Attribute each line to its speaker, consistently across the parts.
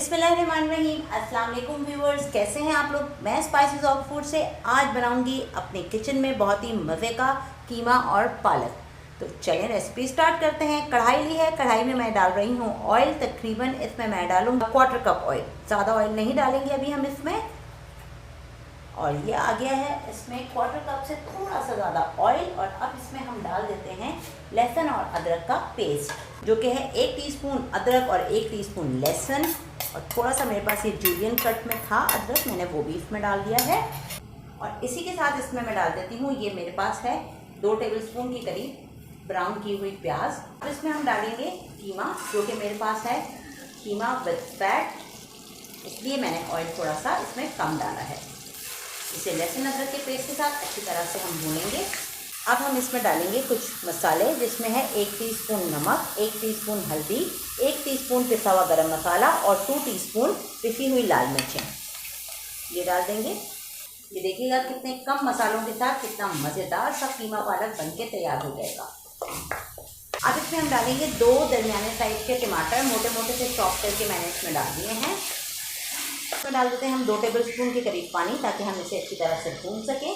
Speaker 1: बिस्मिल्लाहिर्रहमानिर्रहीम। अस्सलाम वालेकुम व्यूअर्स, कैसे हैं आप लोग। मैं स्पाइसेस ऑफ फूड से आज बनाऊंगी अपने किचन में बहुत ही मज़े का कीमा और पालक। तो चलें रेसिपी स्टार्ट करते हैं। कढ़ाई ली है, कढ़ाई में मैं डाल रही हूँ ऑयल। तकरीबन इसमें मैं डालूँगा 1/4 कप ऑयल। ज़्यादा ऑयल नहीं डालेंगे अभी हम इसमें। और ये आ गया है इसमें 1/4 कप से थोड़ा सा ज़्यादा ऑयल। और अब इसमें हम डाल देते हैं लहसुन और अदरक का पेस्ट, जो कि है 1 टीस्पून अदरक और 1 टीस्पून लहसुन। और थोड़ा सा मेरे पास ये जूलियन कट में था अदरक, मैंने वो भी इसमें डाल दिया है। और इसी के साथ इसमें मैं डाल देती हूँ, ये मेरे पास है 2 टेबलस्पून के करीब ब्राउन की हुई प्याज। अब इसमें हम डालेंगे कीमा, जो कि मेरे पास है कीमा विद फैट, इसलिए मैंने ऑयल थोड़ा सा इसमें कम डाला है। इसे लहसुन अदरक के पेस्ट के साथ अच्छी तरह से हम भूनेंगे। अब हम इसमें डालेंगे कुछ मसाले, जिसमें है 1 टीस्पून नमक, 1 टीस्पून हल्दी, 1 टीस्पून पिसा हुआ गरम मसाला और 2 टीस्पून पिसी हुई लाल मिर्चें। ये डाल देंगे। ये देखिएगा कितने कम मसालों के साथ कितना मज़ेदार सा कीमा पालक बनके तैयार हो जाएगा। अब इसमें हम डालेंगे 2 दरमियाने साइज के टमाटर, मोटे मोटे से चॉप करके मैंने इसमें डाल दिए हैं। इसमें डाल देते हैं हम 2 टेबलस्पून के करीब पानी, ताकि हम इसे अच्छी तरह से भून सकें।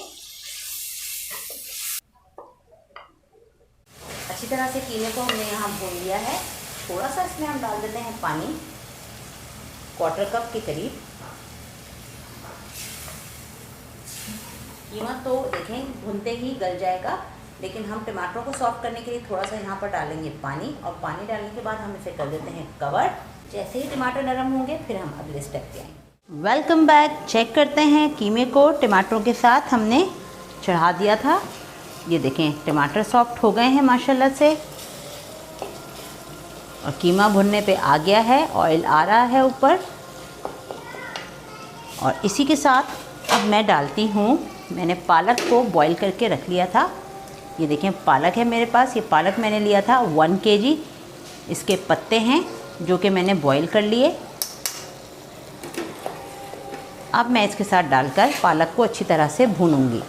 Speaker 1: अच्छी तरह से कीमे को हमने यहाँ भून लिया है। थोड़ा सा इसमें हम डाल देते हैं पानी, 1/4 कप के करीब। कीमा तो देखें भूनते ही गल जाएगा, लेकिन हम टमाटरों को सॉफ्ट करने के लिए थोड़ा सा यहाँ पर डालेंगे पानी। और पानी डालने के बाद हम इसे कर देते हैं कवर। जैसे ही टमाटर नरम होंगे फिर हम अगले स्टेप पे आएंगे। Welcome back. चेक करते हैं कीमे को टमाटरों के साथ हमने चढ़ा दिया था। ये देखें टमाटर सॉफ्ट हो गए हैं माशाल्लाह से, और कीमा भुनने पे आ गया है, ऑयल आ रहा है ऊपर। और इसी के साथ अब मैं डालती हूँ, मैंने पालक को बॉईल करके रख लिया था। ये देखें पालक है मेरे पास। ये पालक मैंने लिया था 1 kg। इसके पत्ते हैं जो कि मैंने बॉईल कर लिए। अब मैं इसके साथ डालकर पालक को अच्छी तरह से भूनूंगी।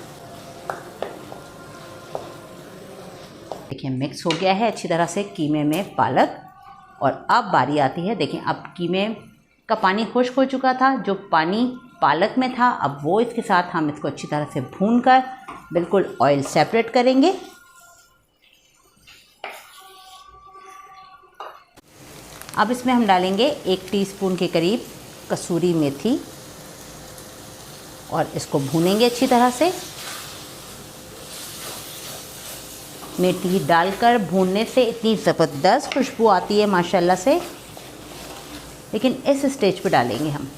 Speaker 1: देखिए मिक्स हो गया है अच्छी तरह से कीमे में पालक। और अब बारी आती है, देखें अब कीमे का पानी खुश्क हो चुका था, जो पानी पालक में था अब वो इसके साथ हम इसको अच्छी तरह से भूनकर बिल्कुल ऑयल सेपरेट करेंगे। अब इसमें हम डालेंगे 1 टीस्पून के करीब कसूरी मेथी, और इसको भूनेंगे अच्छी तरह से। मेथी डालकर भूनने से इतनी ज़बरदस्त खुशबू आती है माशाल्लाह से। लेकिन इस स्टेज पे डालेंगे हम।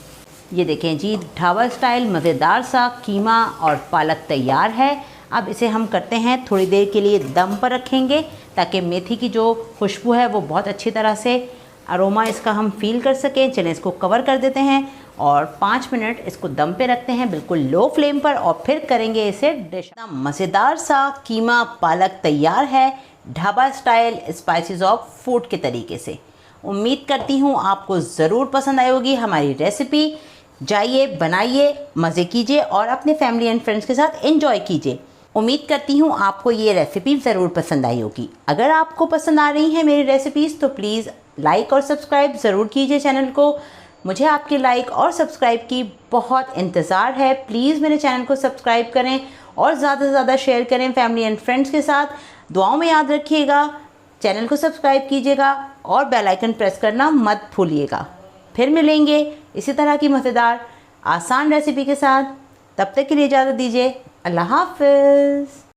Speaker 1: ये देखें जी, ढाबा स्टाइल मज़ेदार सा कीमा और पालक तैयार है। अब इसे हम करते हैं थोड़ी देर के लिए दम पर रखेंगे, ताकि मेथी की जो खुशबू है वो बहुत अच्छी तरह से अरोमा इसका हम फील कर सकें। चलें इसको कवर कर देते हैं और 5 मिनट इसको दम पे रखते हैं बिल्कुल लो फ्लेम पर, और फिर करेंगे इसे डिश। मज़ेदार सा कीमा पालक तैयार है dhaba style spices of food के तरीके से। उम्मीद करती हूँ आपको ज़रूर पसंद आई होगी हमारी रेसिपी। जाइए बनाइए, मज़े कीजिए और अपने फैमिली एंड फ्रेंड्स के साथ एंजॉय कीजिए। उम्मीद करती हूँ आपको ये रेसिपी ज़रूर पसंद आई होगी। अगर आपको पसंद आ रही हैं मेरी रेसिपीज़ तो प्लीज़ लाइक और सब्सक्राइब ज़रूर कीजिए चैनल को। मुझे आपके लाइक और सब्सक्राइब की बहुत इंतज़ार है। प्लीज़ मेरे चैनल को सब्सक्राइब करें और ज़्यादा से ज़्यादा शेयर करें फैमिली एंड फ्रेंड्स के साथ। दुआओं में याद रखिएगा, चैनल को सब्सक्राइब कीजिएगा और बेल आइकन प्रेस करना मत भूलिएगा। फिर मिलेंगे इसी तरह की मज़ेदार आसान रेसिपी के साथ। तब तक के लिए इजाज़त दीजिए। अल्लाह हाफ़िज़।